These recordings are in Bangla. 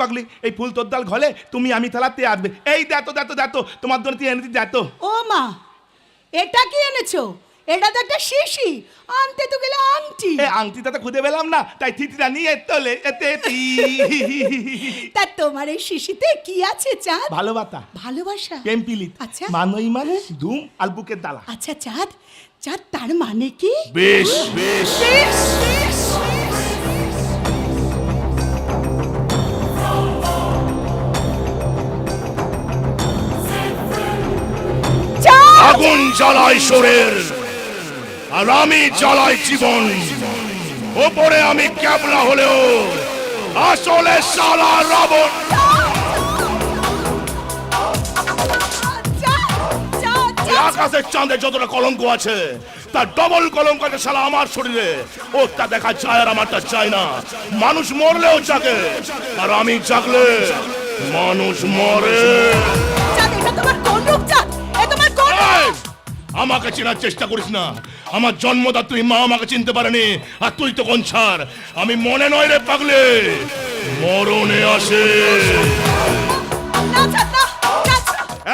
পাগলি, এই ফুল তোর ডাল ঘলে, তুমি আমি থালাতে আসবে। এই দেখো তোমার জন্য তুই এনে দিতে। ও মা, এটা কি এনেছো? এটা তো একটা শিশি, আনতে তো গেলে আংটি। আংটিটা তো খুঁজে পেলাম না, তাই থিতিটা নিয়ে তোলে এতে। তা তোমার এই শিশিতে কি আছে চাঁদ? ভালোবাসা, ভালোবাসা, প্রেম পিলিত, আচ্ছা মানই মানে ধুম আর বুকের দালা। আচ্ছা চাঁদ, চাঁদ তার মানে কি? বেশ বেশ বেশ, বেশ। আগুন জ্বালায় শরীর আর আমি জ্বালাই জীবন। ওপরে আমি ক্যাবলা হলেও আসলে শালা রাবণ। আকাশের চাঁদে যতটা কলঙ্ক আছে তার ডবল কলঙ্ক আছে শালা আমার শরীরে। ও তা দেখা যায় আর আমারটা চায় না। মানুষ মরলেও জাগে আর আমি জাগলে মানুষ মরে। আমাকে চেনার চেষ্টা করিস না। আমার জন্মদাত্রী মা আমাকে চিনতে পারেনি, আর তুই তো কোন ছাড়। আমি মনে নয় রে পাগলে, মরণে আসে।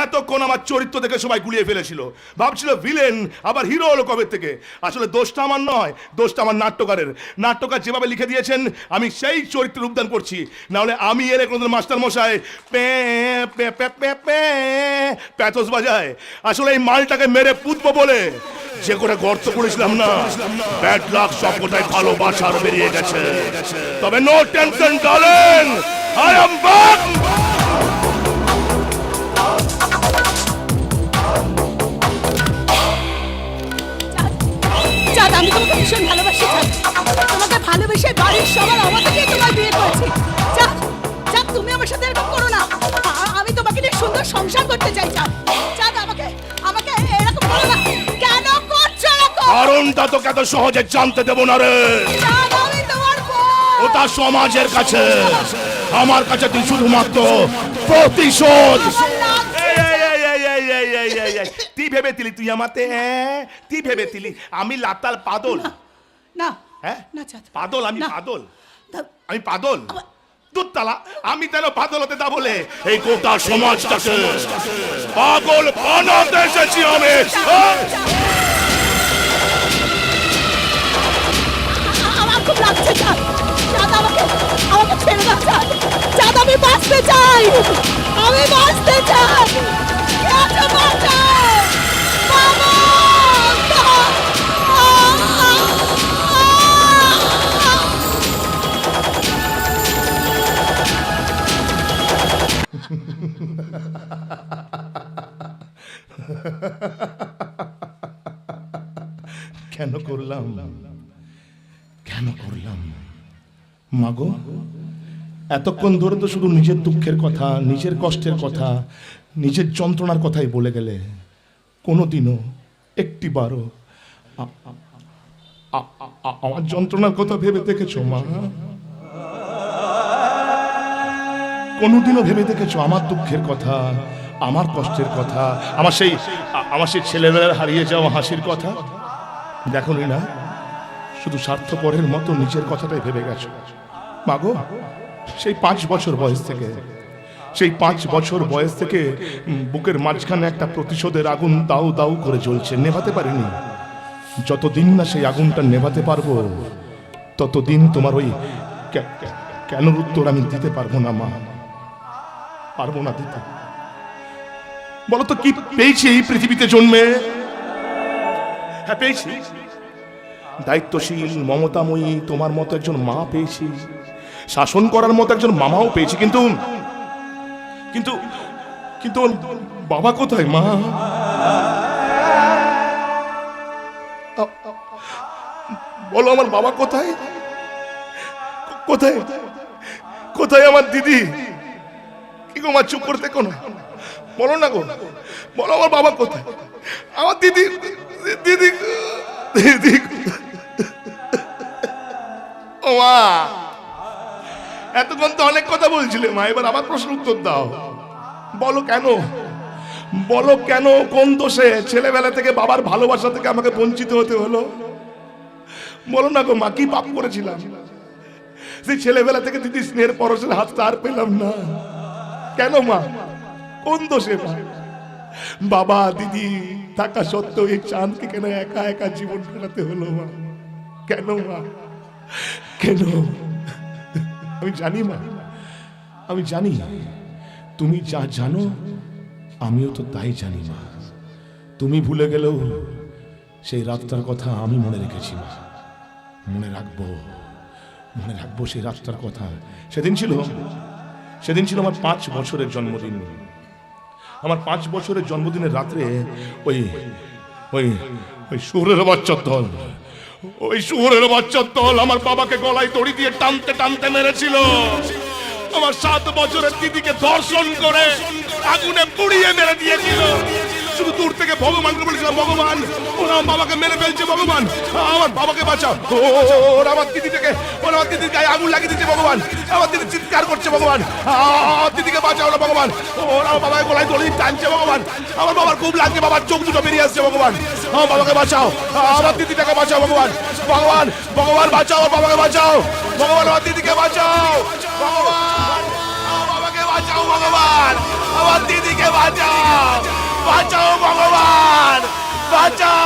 এতক্ষণ আমার চরিত্র দেখে সবাই গুলিয়ে ফেলেছিল, ভাবছিল ভিলেন আবার হিরো হলো কবে থেকে। আসলে দোষটা আমার নয়, দোষটা আমার নাট্যকারের। নাট্যকার যেভাবে লিখে দিয়েছেন আমি সেই চরিত্রে রূপদান করছি। নাহলে আমি এর কোনোদিন মাস্টার মশাই প্যাথোস বাজায়। আসলে এই মালটাকে মেরে পুতবো বলে যে করে গর্ত করেছিলাম না, ব্যাড লাক সব কোথায় ভালোবাসার বেরিয়ে গেছে। তবে no tension darling, I am back. আমি তোমাকে ভীষণ ভালোবাসি চাঁদ। তোমাকে ভালোবেসে বাড়ির সবার আমাদেরকে তোমার বিয়ে করেছি। চাঁদ, চাঁদ তুমি আমার সাথে এরকম করো না। আমি তোমাকে নিয়ে সুন্দর সংসার করতে চাই চাঁদ। চাঁদ আমাকে আমাকে এরকম করো না। কেন করছো এরকম? কারণটা তো কত সহজে জানতে দেব না রে। চাঁদ আমি তোমার বউ। ওটা সমাজের কাছে, আমার কাছে তুই শুধুমাত্র প্রতিশোধ। তুই ভেবেছিলি তুই আমাতে, তুই ভেবেছিলি আমি লাতাল পাদল? না হ্যাঁ না চাঁদ, পাদল, আমি না। পাদল, আমি পাদল দুধতলা। আমি কেন পাদল হতে তা বলে এই গোটা সমাজটাকে পাগল বানাতে এসেছি আমি। আমার খুব লাগছে চাঁদ। চাঁদ আমাকে আমাকে ছেড়ে দাও চাঁদ। চাঁদ আমি বাঁচতে চাই, আমি বাঁচতে চাই। আচ্ছা বাঁচাও বাবা। কেন করলাম, কেন করলাম মাগো? এতক্ষণ ধরে তো শুধু নিজের দুঃখের কথা, নিজের কষ্টের কথা, নিজের যন্ত্রণার কথাই বলে গেলে। কোনোদিনও একটিবারও আমার যন্ত্রণার কথা ভেবে দেখেছো মা? কোনোদিনও ভেবে দেখেছো আমার দুঃখের কথা, আমার কষ্টের কথা, আমার সেই ছেলেবেলার হারিয়ে যাওয়া হাসির কথা? দেখোনি না, শুধু স্বার্থপরের মতো নিজের কথাটাই ভেবে গেছো মাগো। সেই 5 বছর বয়স থেকে, সেই 5 বছর বয়স থেকে বুকের মাঝখানে একটা প্রতিশোধের আগুন দাউ দাউ করে জ্বলছে, নেভাতে পারিনি। যতদিন না সেই আগুনটা নেভাতে পারবো ততদিন তোমার ওই কেন উত্তর আমি দিতে পারবো না মা, পারবো না দিতে। বলো তো কি পেয়েছি এই পৃথিবীতে জন্মে? হ্যাঁ পেয়েছি, দায়িত্বশীল মমতাময়ী তোমার মতো একজন মা পেয়েছি, শাসন করার মতো একজন মামাও পেয়েছি। কিন্তু কিন্তু কিন্তু বাবা কোথায় মা? বলো আমার বাবা কোথায়? কোথায় কোথায় আমার দিদি? কি গো মা, চুপ করতে কোনো বলো না গো, বলো আমার বাবা কোথায়? আমার দিদি, দিদি, দিদি। ও মা, এতক্ষণ তো অনেক কথা বলছিলে মা, এবার আবার প্রশ্ন উত্তর দাও। বলো কেন, বলো কেন, কোন দোষে ছেলেবেলা থেকে বাবার ভালোবাসা থেকে আমাকে বঞ্চিত হতে হলো? বলো না গো মা, কি পাপ করেছিলাম? সেই ছেলেবেলা থেকে দিদি স্নেহের পরশের হাতটা আর পেলাম না। কেন মা? কোন দোষে মা? বাবা দিদি থাকা সত্ত্বেও এই চাঁদকে কেন একা একা জীবন কাটাতে হলো মা? কেন মা? কেন? আমি জানি মা, আমি জানি তুমি যা জানো আমিও তো তাই জানি মা। তুমি ভুলে গেলেও সেই রাতটার কথা আমি মনে রেখেছি মা। মনে রাখবো, মনে রাখবো সেই রাতটার কথা। সেদিন ছিল আমার 5 বছরের জন্মদিন। আমার 5 বছরের জন্মদিনের রাত্রে ওই ওই ওই শুয়োরের বাচ্চার দল আমার বাবাকে গলায় দড়ি দিয়ে টানতে টানতে মেরেছিল। আমার 7 বছরের দিদিকে ধর্ষণ করে আগুনে পুড়িয়ে মেরে দিয়েছিল। শুধু দূর থেকে ভগবানকে বলেছিলাম, ভগবান ওরা আমার বাবাকে মেরে ফেলছে, ভগবান আমার বাবাকে বাঁচাও। ওরা আমার দিদির গায়ে আগুন লাগিয়ে দিচ্ছে, ভগবান আমার দিদি চিৎকার করছে, ভগবান আমার দিদিকে বাঁচাও না ভগবান। ওরা আমার বাবাকে গলায় দড়ি টানছে, ভগবান আমার বাবার খুব লাগছে, বাবার চোখ দুটো বেরিয়ে আসছে, ভগবান আমার বাবাকে বাঁচাও, আমার দিদিটাকে বাঁচাও, ভগবান ভগবান ভগবান বাঁচাও, আমার বাবাকে বাঁচাও, ভগবান আমার দিদিকে বাঁচাও, ভগবান আমার বাবাকে বাঁচাও, ভগবান আমার দিদিকে বাঁচাও, বাঁচাও ভগবান বাঁচাও।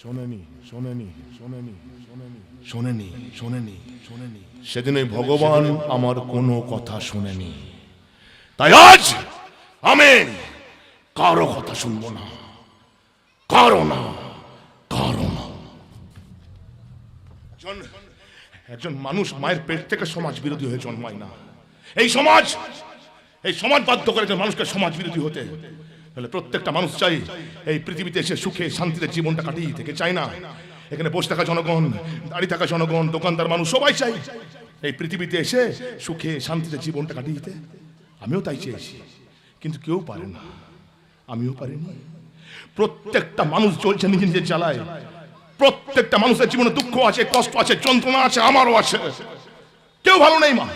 শোনেনি সেদিন ওই ভগবান আমার কোনো কথা শোনেনি। তাই আজ আমি কারো কথা শুনবো না, কারো না। একজন মানুষ মায়ের পেট থেকে সমাজ বিরোধী হয়ে জন্মায় না। এই সমাজ বাধ্য করে যে মানুষকে সমাজ বিরোধী হতে। তাহলে প্রত্যেকটা মানুষ চাই এই পৃথিবীতে এসে সুখে শান্তিতে জীবনটা কাটিয়ে থেকে চায় না। এখানে বসে থাকা জনগণ, দাঁড়িয়ে থাকা জনগণ, দোকানদার মানুষ সবাই চাই এই পৃথিবীতে এসে সুখে শান্তিতে জীবনটা কাটিয়ে দিতে। আমিও তাই চেয়েছি, কিন্তু কেউ পারে না, আমিও পারিনি। প্রত্যেকটা মানুষ চলছে নিজের জ্বালায়। প্রত্যেকটা মানুষের জীবনে দুঃখ আছে, কষ্ট আছে, যন্ত্রণা আছে, আমারও আছে। কেউ ভালো নেই মা,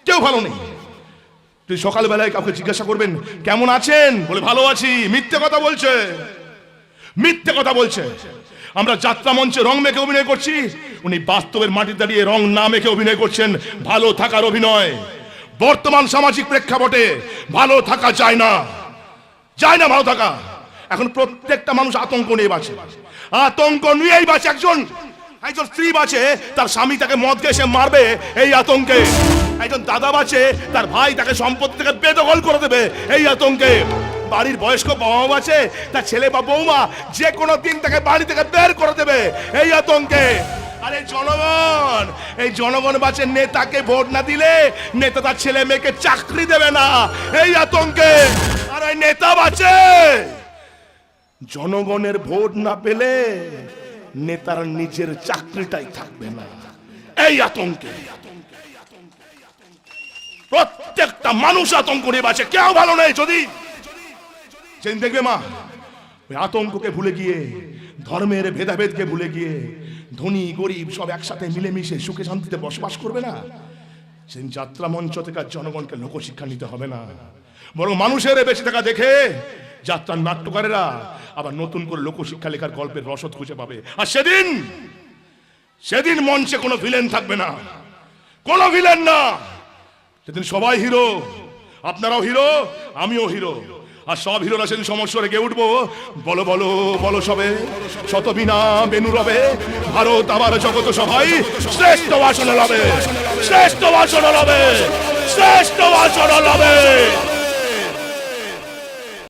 কেউ ভালো নেই। তুই সকালবেলায় কাউকে জিজ্ঞাসা করবেন কেমন আছেন, বলে ভালো আছি, মিথ্যে কথা বলছে। আমরা যাত্রা মঞ্চে রং মেখে অভিনয় করছি, উনি বাস্তবের মাটি দাঁড়িয়ে রং না মেখে অভিনয় করছেন ভালো থাকার অভিনয়। বর্তমান সামাজিক প্রেক্ষাপটে ভালো থাকা যায় না ভালো থাকা। এখন প্রত্যেকটা মানুষ আতঙ্ক নিয়ে বাঁচে, আতঙ্ক নিয়েই বাঁচে। একজন স্ত্রী বাঁচে, তার স্বামী তাকে মদ খেয়ে সে মারবে এই আতঙ্কে। একজন দাদা বাঁচে, তার ভাই তাকে সম্পত্তি থেকে বেদখল করে দেবে এই আতঙ্কে। বাড়ির বয়স্ক বাবা বাঁচে, তার ছেলে বা বৌমা যে কোনো দিন তাকে বাড়ি থেকে বের করে দেবে এই আতঙ্কে। আর এই জনগণ বাঁচে, নেতাকে ভোট না দিলে নেতা তার ছেলে মেয়েকে চাকরি দেবে না এই আতঙ্কে। আর ওই নেতা বাঁচে, জনগণের ভোট না পেলে নেতার নিজের চাকরিটাই থাকবে না এই আতঙ্কে। প্রত্যেকটা মানুষ আতঙ্ক নিয়ে বাঁচে, কেউ ভালো নেই। যদি সেদিন দেখবে মা, ওই আতঙ্ককে ভুলে গিয়ে, ধর্মের ভেদাভেদকে ভুলে গিয়ে ধনী গরিব সব একসাথে মিলেমিশে সুখে শান্তিতে বসবাস করবে না। সেদিন যাত্রা মঞ্চ থেকে জনগণকে লোকশিক্ষা নিতে হবে না, বরং মানুষের বেঁচে থাকা দেখে যাত্রার নাট্যকারেরা আবার নতুন করে লোকশিক্ষা লেখার গল্পের রসদ খুঁজে পাবে। আর সেদিন মঞ্চে কোনো ভিলেন থাকবে না, কোনো ভিলেন না। সেদিন সবাই হিরো, আপনারাও হিরো, আমিও হিরো। আর সব হিরোরা সেদিন সমস্যরে গিয়ে উঠবো, বলো বলো বলো সবে, শত বিনা বেনু রবে, ভারত আবার জগত সবাই শ্রেষ্ঠ ভাষণ লবে, শ্রেষ্ঠ ভাষণ লবে, শ্রেষ্ঠ ভাষণ লবে।